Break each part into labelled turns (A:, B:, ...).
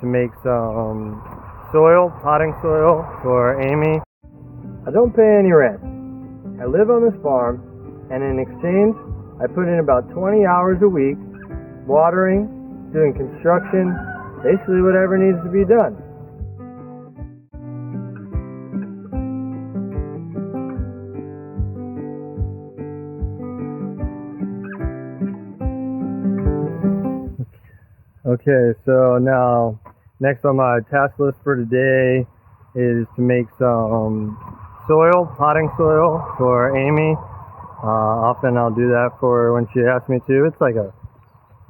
A: to make some potting soil for Amy. I don't pay any rent. I live on this farm, and in exchange, I put in about 20 hours a week, watering, doing construction, basically whatever needs to be done. Okay, so now next on my task list for today is to make some potting soil for Amy. Often I'll do that for when she asks me to. It's like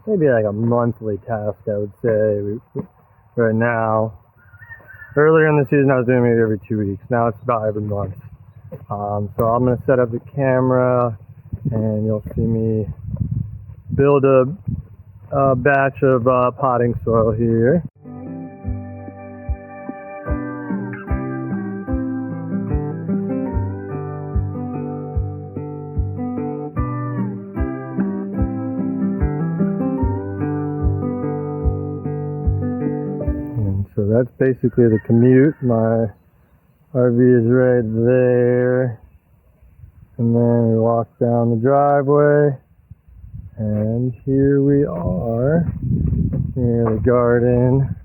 A: maybe a monthly task, I would say. Right now, earlier in the season I was doing maybe every 2 weeks. Now it's about every month. So I'm going to set up the camera and you'll see me build a batch of potting soil here. And so that's basically the commute. My RV is right there. And then we walk down the driveway. And here we are near the garden,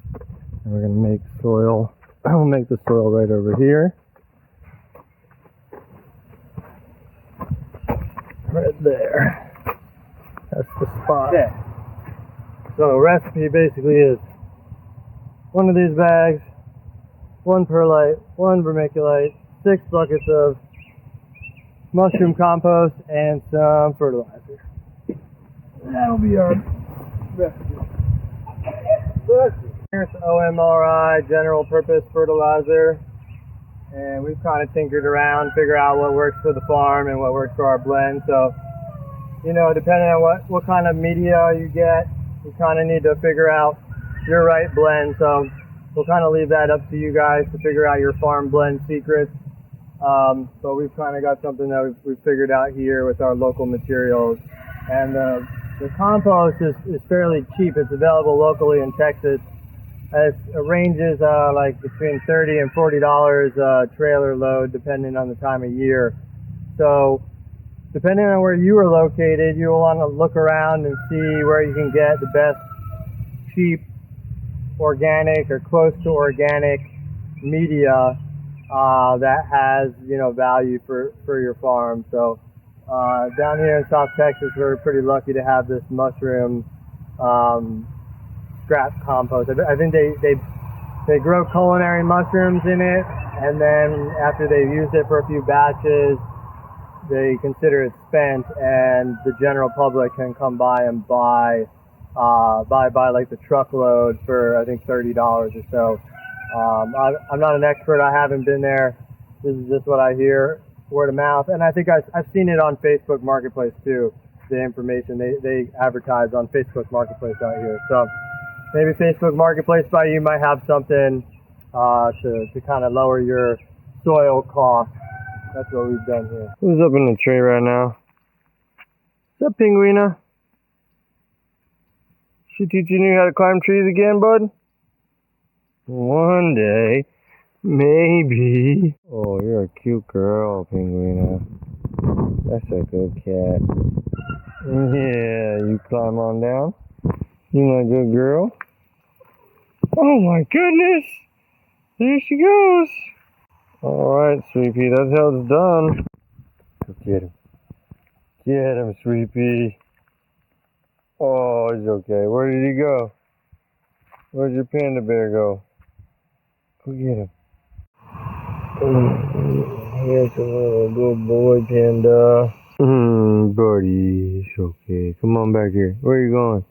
A: and we're going to make soil. I'll make the soil right over here. Right there. That's the spot. Yeah. So the recipe basically is one of these bags, 1 perlite, 1 vermiculite, 6 buckets of mushroom compost, and some fertilizer. That'll be our recipe. Here's OMRI, general purpose fertilizer. And we've kind of tinkered around, figure out what works for the farm and what works for our blend. So, depending on what kind of media you get, you kind of need to figure out your right blend. So we'll kind of leave that up to you guys to figure out your farm blend secrets. But we've kind of got something that we've figured out here with our local materials. And the compost is fairly cheap. It's available locally in Texas. It ranges like between $30 and $40 trailer load, depending on the time of year. So, depending on where you are located, you will want to look around and see where you can get the best cheap organic or close to organic media that has value for your farm. So. Down here in South Texas, we're pretty lucky to have this mushroom scrap compost. I think they grow culinary mushrooms in it, and then after they've used it for a few batches, they consider it spent, and the general public can come by and buy like the truckload for I think $30 or so. I'm not an expert. I haven't been there. This is just what I hear. Word of mouth, and I think I've seen it on Facebook Marketplace too. The information they advertise on Facebook Marketplace out here. So maybe Facebook Marketplace by you might have something to kind of lower your soil costs. That's what we've done here. Who's up in the tree right now? What's up, Pinguina? She teaching you how to climb trees again, bud? One day. Maybe. Oh, you're a cute girl, Pinguina. That's a good cat. Yeah, you climb on down. You my good girl. Oh my goodness! There she goes. Alright, SweetPea, that's how it's done. Go get him. Get him, SweetPea. Oh, he's okay. Where did he go? Where'd your panda bear go? Go get him. Here's a little good boy, Panda. Buddy, it's okay. Come on back here. Where are you going?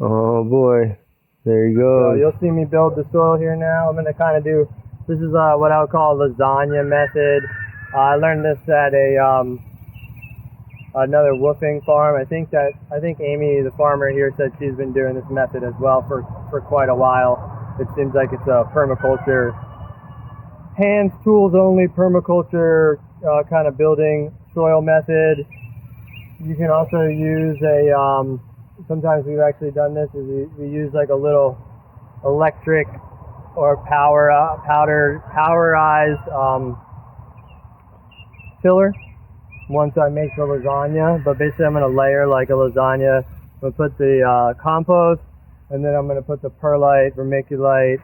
A: Oh boy, there you go. So you'll see me build the soil here now. I'm going to kind of do, this is what I would call a lasagna method. I learned this at another woofing farm. I think Amy, the farmer here, said she's been doing this method as well for quite a while. It seems like it's a permaculture, hands, tools only permaculture kind of building soil method. You can also use sometimes we've actually done this, is we use like a little electric or powerized chiller once I make the lasagna. But basically I'm going to layer like a lasagna. I'm going to put the compost, and then I'm going to put the perlite, vermiculite,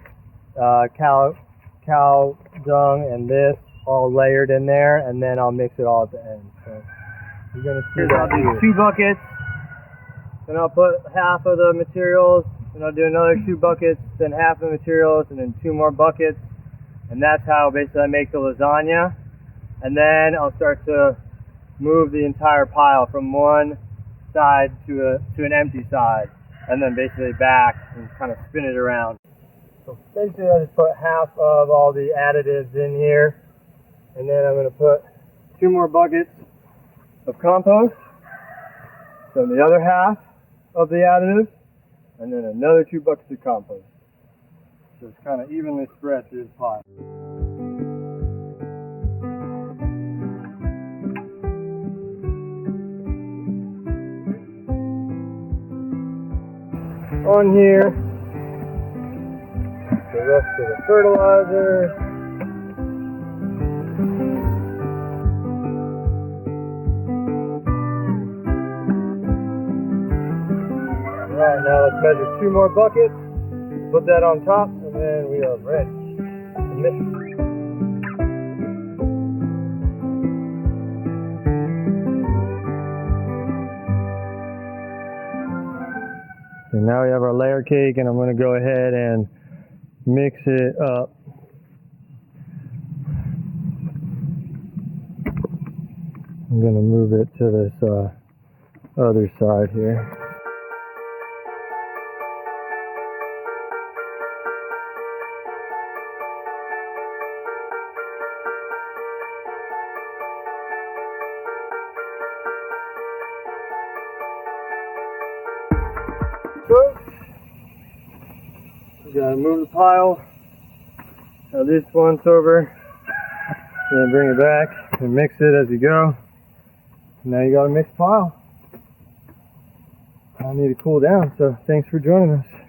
A: cow dung, and this all layered in there, and then I'll mix it all at the end. So you're going to see that. I'll do 2 buckets, then I'll put half of the materials, and I'll do another 2 buckets, then half of the materials, and then 2 more buckets, and that's how basically I make the lasagna. And then I'll start to move the entire pile from one side to an empty side, and then basically back and kind of spin it around. So basically I just put half of all the additives in here, and then I'm going to put 2 more buckets of compost, then the other half of the additives, and then another 2 buckets of compost. So it's kind of evenly spread through the pile. On here, the rest of the fertilizer. Alright, now let's measure 2 more buckets, put that on top, and then we are ready to mix. And now we have our layer cake, and I'm going to go ahead and mix it up. I'm going to move it to this other side here. So, you gotta move the pile. Now this once over, then bring it back and mix it as you go. Now you got a mixed pile. I need to cool down, so thanks for joining us.